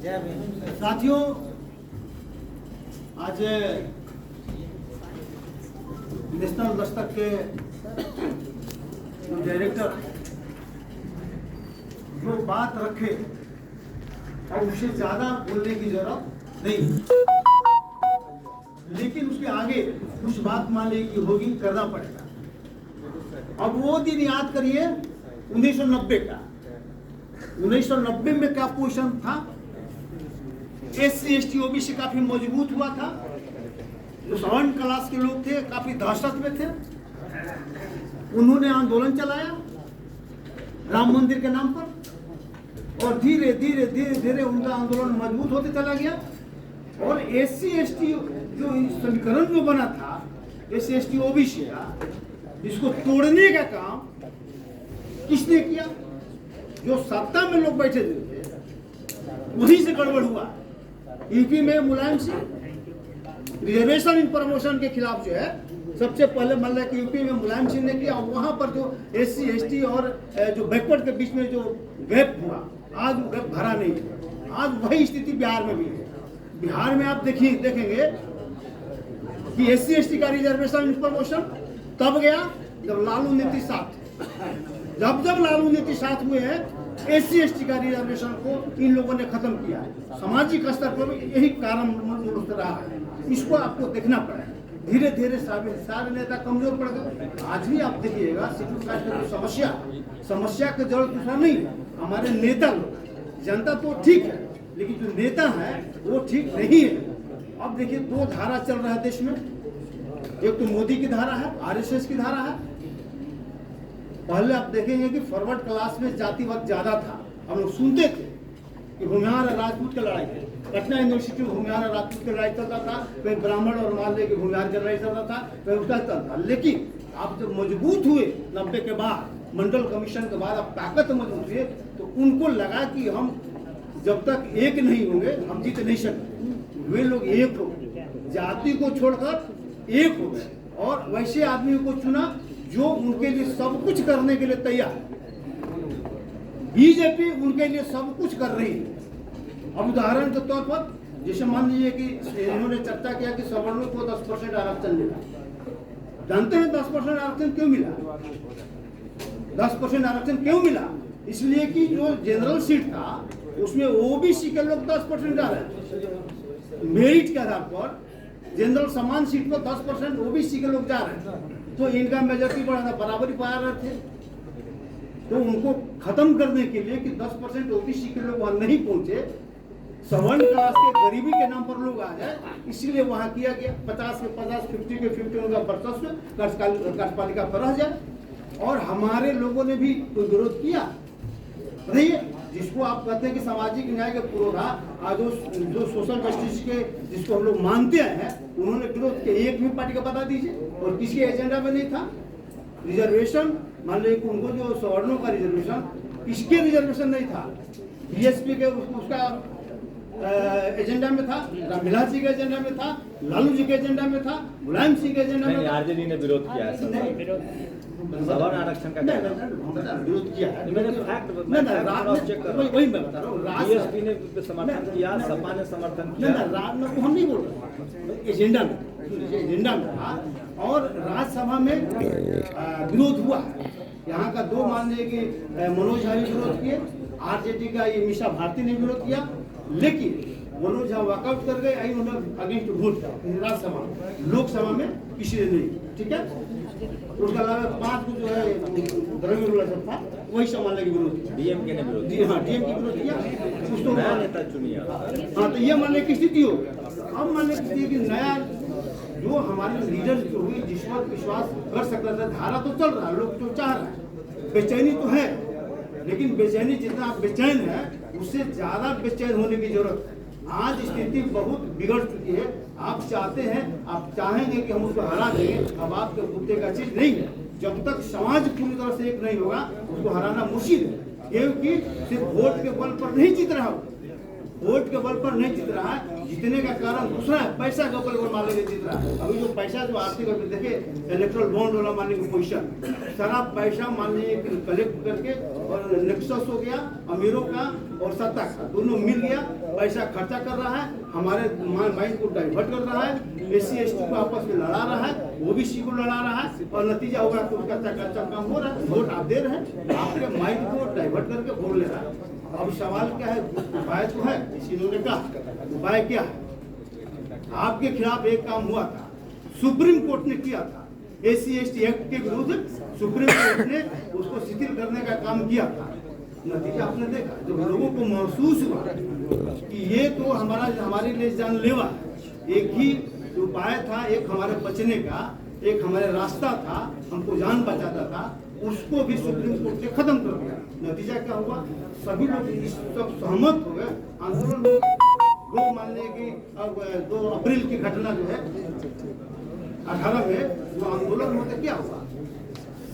साथियों, आज नेशनल दस्तक के डायरेक्टर जो बात रखे और उससे ज्यादा बोलने की जरूरत नहीं, लेकिन उसके आगे कुछ बात मान ली की होगी, करना पड़ेगा। अब वो दिन याद करिए 1990 का। 1990 में क्या पोजीशन था? SC ST OBC काफी मजबूत हुआ था। जो सवर्ण क्लास के लोग थे काफी दहशत में थे। उन्होंने आंदोलन चलाया राम मंदिर के नाम पर, और धीरे धीरे धीरे धीरे उनका आंदोलन मजबूत होते चला गया। और SC ST जो समीकरण जो बना था SC ST OBC का, इसको तोड़ने का काम किसने किया? जो सत्ता में लोग बैठे थे वहीं से गड़बड़ हुआ। यूपी में Mulayam Singh reservation in promotion के खिलाफ जो है सबसे पहले मान लिया कि यूपी में मुलायम सिंह ने किया। वहां पर जो SC ST और जो बैकवर्ड के बीच में जो गैप हुआ, आज वो गैप भरा नहीं है। आज वही स्थिति बिहार में भी है। बिहार में आप देखेंगे कि SC ST का रिजर्वेशन इन प्रमोशन तब गया जब लालू नीति साथ, जब लालू नीति साथ हुए हैं SC ST का रिजर्वेशन को इन लोगों ने खत्म किया। सामाजिक स्तर पर यही कारण रहा है। इसको आपको देखना पड़ेगा। धीरे धीरे सारे नेता कमजोर पड़ गए। आज भी आप देखिएगा शेड्यूल कास्ट की समस्या के जड़ दूसरा नहीं है, हमारे नेता लोग। जनता तो ठीक है, लेकिन जो नेता है वो ठीक नहीं है। अब देखिए दो धारा चल रहा है देश में। एक तो मोदी की धारा है, RSS की धारा है। पहले आप देखेंगे कि फॉरवर्ड क्लास में जातिवाद ज्यादा था। हम लोग सुनते थे कि भूमिहार और राजपूत की लड़ाई है। पटना यूनिवर्सिटी में भूमिहार और राजपूत की लड़ाई चलता था, फिर ब्राह्मण और मालवे की भूमिहार की लड़ाई चलता था, फिर उसका चलता था। लेकिन आप जब मजबूत हुए 90 के बाद, मंडल कमीशन के बाद आप ताकत मजबूत हुए, तो उनको लगा कि हम जब तक एक नहीं होंगे हम जीत नहीं सकते। वे लोग एक हो गए, जाति को छोड़कर एक हो गए, और वैसे आदमी को चुना जो उनके लिए सब कुछ करने के लिए तैयार है। बीजेपी उनके लिए सब कुछ कर रही है। अब उदाहरण के तौर पर जैसे मान लीजिए कि इन्होंने चर्चा किया कि सवर्णों को 10% आरक्षण मिला। जानते हैं 10% आरक्षण क्यों मिला? 10% आरक्षण क्यों मिला? इसलिए कि जो जनरल सीट था उसमें OBC के लोग 10% आ रहे हैं। मेरिट के आधार पर जनरल समान सीट पर 10% OBC के लोग जा रहे हैं, तो इनका मेजोरिटी बढ़ा, बराबरी पा रहे थे। तो उनको खत्म करने के लिए कि 10% OBC के लोग वहां नहीं पहुंचे, सवर्ण क्लास के गरीबी के नाम पर लोग आ जाए, इसीलिए वहां किया गया 50 के 50, 50 के 50 उनका वर्चस्व कार्यपालिका पर रह जाए। और हमारे लोगों ने भी कोई विरोध किया नहीं है। जिसको आप कहते हैं कि सामाजिक न्याय के पुरोधा, जो सोशल जस्टिस के जिसको हम लोग मानते हैं, उन्होंने विरोध किया। एक भी पार्टी का बता दीजिए, और किसी एजेंडा में नहीं था। रिजर्वेशन मान लीजिए उनको जो सवर्णों का रिजर्वेशन, किसके रिजर्वेशन नहीं था? BSP के उसका एजेंडा में था, रामविलास जी के एजेंडा में था, लालू जी के एजेंडा में था, मुलायम सिंह के एजेंडा में था। RJD ने विरोध किया है सवर्ण आरक्षण का विरोध किया है। वही मैं बता रहा हूँ, BSP ने समर्थन किया, सपा ने समर्थन किया। हम नहीं बोल रहे, एजेंडा में था। और राज्यसभा में विरोध हुआ है। यहाँ का दो मान लीजिए कि मनोज झा ने विरोध किए, RJD का ये मीसा भारती ने विरोध किया, लेकिन मनोज झा वॉकआउट कर गए। उन्होंने अगेंस्ट वोट राज्यसभा, लोकसभा में किसी ने नहीं। ठीक है, उसके अलावा 5 जो है द्रव्य सब था, वही सामान के विरोध किया। DMK ने विरोध किया। हाँ, DMK विरोध किया। उसको नया नेता चुनिया। हाँ, तो ये मानने की स्थिति हो। अब मानने की स्थिति कि नया जो हमारे लीडर जो हुई, जिस पर विश्वास कर सकता था, धारा तो चल रहा है, लोग तो चाह रहे हैं, बेचैनी तो है, लेकिन बेचैनी जितना आप बेचैन है उससे ज्यादा बेचैन होने की जरूरत है। आज स्थिति बहुत बिगड़ चुकी है। आप चाहते हैं, आप चाहेंगे कि हम उसको हरा देंगे, अब आपके मुद्दे का चीज नहीं है। जब तक समाज पूरी तरह से एक नहीं होगा उसको हराना मुश्किल है, क्योंकि सिर्फ वोट के बल पर नहीं जीत रहा हो। वोट के बल पर नहीं जीत रहा है, जीतने का कारण दूसरा है, पैसा के बल पर मान लीजिए जीत रहा है। अभी जो पैसा जो आर्थिक अभी देखे इलेक्ट्रल बॉन्ड वाला मान लीजिए पोजिशन, सारा पैसा मान लीजिए कलेक्ट करके और नेक्सस हो गया अमीरों का और सत्ता का दोनों मिल गया, पैसा खर्चा कर रहा है, हमारे माइंड को डाइवर्ट कर रहा है, SC/ST को आपस में लड़ा रहा है, OBC को लड़ा रहा है, और नतीजा होगा तो उसका चकाचक काम हो रहा है। वोट आप दे रहे हैं, आपके माइंड को डाइवर्ट करके वोट ले रहा है। अब सवाल क्या है, उपाय तो है, इन्होंने कहा उपाय क्या है। आपके खिलाफ एक काम हुआ था, सुप्रीम कोर्ट ने किया था, SC/ST एक्ट के विरुद्ध सुप्रीम कोर्ट ने उसको शिथिल करने का काम किया था। नतीजा आपने देखा, जब लोगों को महसूस हुआ कि ये तो हमारे लिए जानलेवा है, एक ही उपाय था, एक हमारे बचने का, एक हमारे रास्ता था, हमको जान बचाता था, उसको भी सुप्रीम कोर्ट ने खत्म कर दिया। नतीजा क्या हुआ, सभी लोग इस सब सहमत हो गए। आंदोलन लोग मान लें कि अब 2 अप्रैल की घटना जो है 18 में, वो आंदोलन होते क्या हुआ,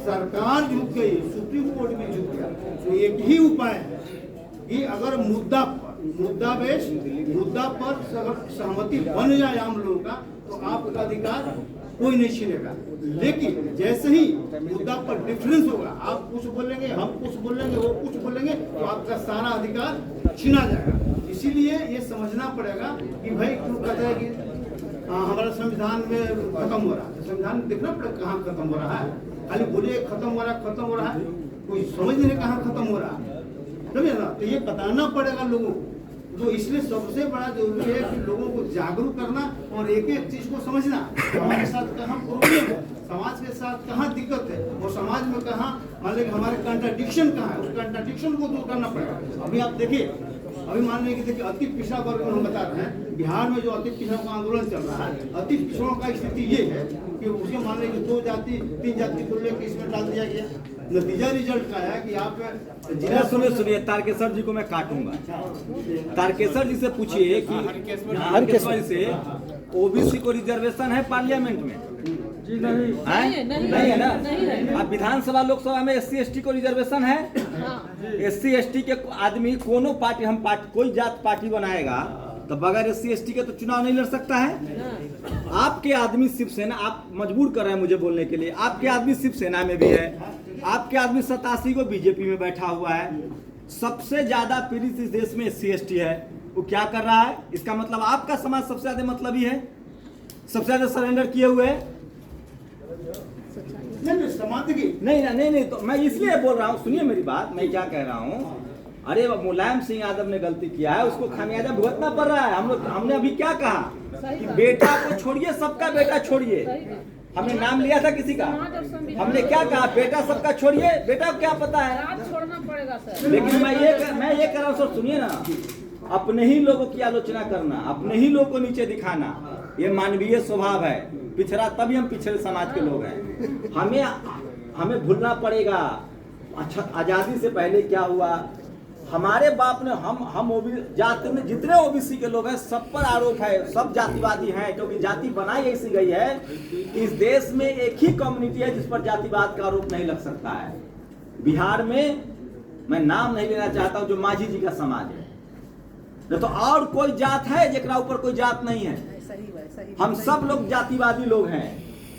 सरकार झुक गई, सुप्रीम कोर्ट भी झुक गया। तो एक ही उपाय है कि अगर मुद्दा पर अगर सहमति बन जाए आम लोगों का, तो आपका अधिकार कोई नहीं छीनेगा। लेकिन जैसे ही मुद्दा पर डिफरेंस होगा, आप कुछ बोलेंगे, हम कुछ बोलेंगे, वो कुछ बोलेंगे, तो आपका सारा अधिकार छीना जाएगा। इसीलिए ये समझना पड़ेगा कि भाई क्यों कहते हैं कि हमारा संविधान में खत्म हो रहा है, संविधान देखना पड़ेगा कहाँ खत्म हो रहा है। खाली बोलिए खत्म हो रहा है, कोई समझ नहीं कहाँ खत्म हो रहा है, समझे ना। तो ये बताना पड़ेगा लोगों को। तो इसलिए सबसे बड़ा जरूरी है कि लोगों को जागरूक करना और एक एक चीज को समझना, हमारे साथ कहाँ प्रॉब्लम है, समाज के साथ कहाँ दिक्कत है, और समाज में कहाँ मान लीजिए हमारे कंट्राडिक्शन कहाँ है, उस कंट्राडिक्शन को दूर करना पड़ेगा। अभी आप देखिए, अभी मान लीजिए देखिए अति पिछड़ा वर्ग हम बता रहे हैं, बिहार में जो अति पिछड़ा का आंदोलन चल रहा है, अति पिछड़ों का स्थिति ये है कि उसके मान लीजिए 2 जाति 3 जाति को लेकर इसमें डाल दिया गया। नतीजा रिजल्ट का है कि आप जिला सुनिए तारकेश्वर जी को मैं काटूंगा। तारकेश्वर जी से पूछिए कि तारकेश्वर से OBC को रिजर्वेशन है पार्लियामेंट में? जी नहीं है ना। अब विधानसभा लोकसभा में SC/ST को रिजर्वेशन है। SC/ST के आदमी कोनो पार्टी, हम पार्टी कोई जात पार्टी बनाएगा तो बगैर SC/ST के तो चुनाव नहीं लड़ सकता है। आपके आदमी शिवसेना, आप मजबूर कर रहे हैं मुझे बोलने के लिए, आपके आदमी शिवसेना में भी है, आपके आदमी 87 को बीजेपी में बैठा हुआ है। सबसे ज्यादा पीड़ित इस देश में SC/ST है। वो क्या कर रहा है? इसका मतलब आपका समाज सबसे ज्यादा मतलबी है, सबसे ज्यादा सरेंडर किए हुए है। नहीं, तो मैं इसलिए बोल रहा हूँ, सुनिए मेरी बात, मैं क्या कह रहा हूँ। अरे मुलायम सिंह यादव ने गलती किया है, उसको खामियाजा भुगतना पड़ रहा है। हमने अभी क्या कहा कि बेटा को छोड़िए, सबका बेटा छोड़िए। हमने नाम लिया था किसी का, हमने क्या कहा, बेटा सबका छोड़िए, बेटा को क्या पता है, छोड़ना पड़ेगा सर। लेकिन मैं ये कह रहा हूँ सर, सुनिए ना, अपने ही लोगों की आलोचना करना, अपने ही लोगों को नीचे दिखाना, ये मानवीय स्वभाव है। पिछड़ा तभी हम पिछड़े समाज के लोग हैं। हमें भूलना पड़ेगा। अच्छा, आजादी से पहले क्या हुआ, हमारे बाप ने हम जाति में जितने OBC के लोग हैं सब पर आरोप है, सब जातिवादी हैं, क्योंकि जाति बनाई ऐसी गई है कि इस देश में एक ही कम्युनिटी है जिस पर जातिवाद का आरोप नहीं लग सकता है। बिहार में मैं नाम नहीं लेना चाहता हूं, जो माझी जी का समाज है, नहीं तो और कोई जात है जेकरा ऊपर कोई जात नहीं है। हम सब लोग जातिवादी लोग हैं।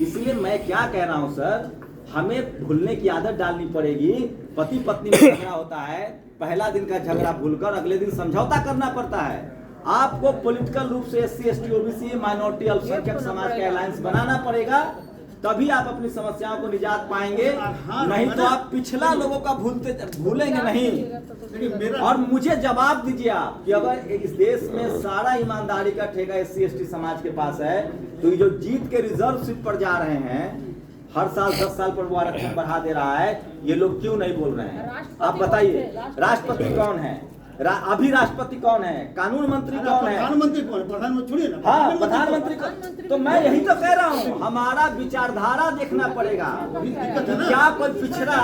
इसलिए मैं क्या कह रहा हूं सर, हमें भूलने की आदत डालनी पड़ेगी। पति पत्नी में झगड़ा होता है, पहला दिन का झगड़ा भूलकर अगले दिन समझौता करना पड़ता है। आपको पॉलिटिकल रूप से SC/ST OBC माइनॉरिटी अल्पसंख्यक समाज का अलायंस बनाना पड़ेगा, तभी आप अपनी समस्याओं को निजात पाएंगे। नहीं तो आप पिछला लोगों का भूलेंगे नहीं। और मुझे जवाब दीजिए आप कि अगर इस देश में सारा ईमानदारी का ठेका SC/ST समाज के पास है, तो ये जो जीत के रिजर्व सीट पर जा रहे हैं, हर साल 10 साल पर वो आरक्षण बढ़ा दे रहा है, ये लोग क्यों नहीं बोल रहे हैं? आप बताइए, राष्ट्रपति कौन है? अभी राष्ट्रपति कौन है? कानून मंत्री कौन है? प्रधानमंत्री कौन? प्रधानमंत्री छोड़िए ना। हाँ, प्रधानमंत्री कौन? तो मैं यही तो कह रहा हूँ, हमारा विचारधारा देखना पड़ेगा। क्या कोई पिछड़ा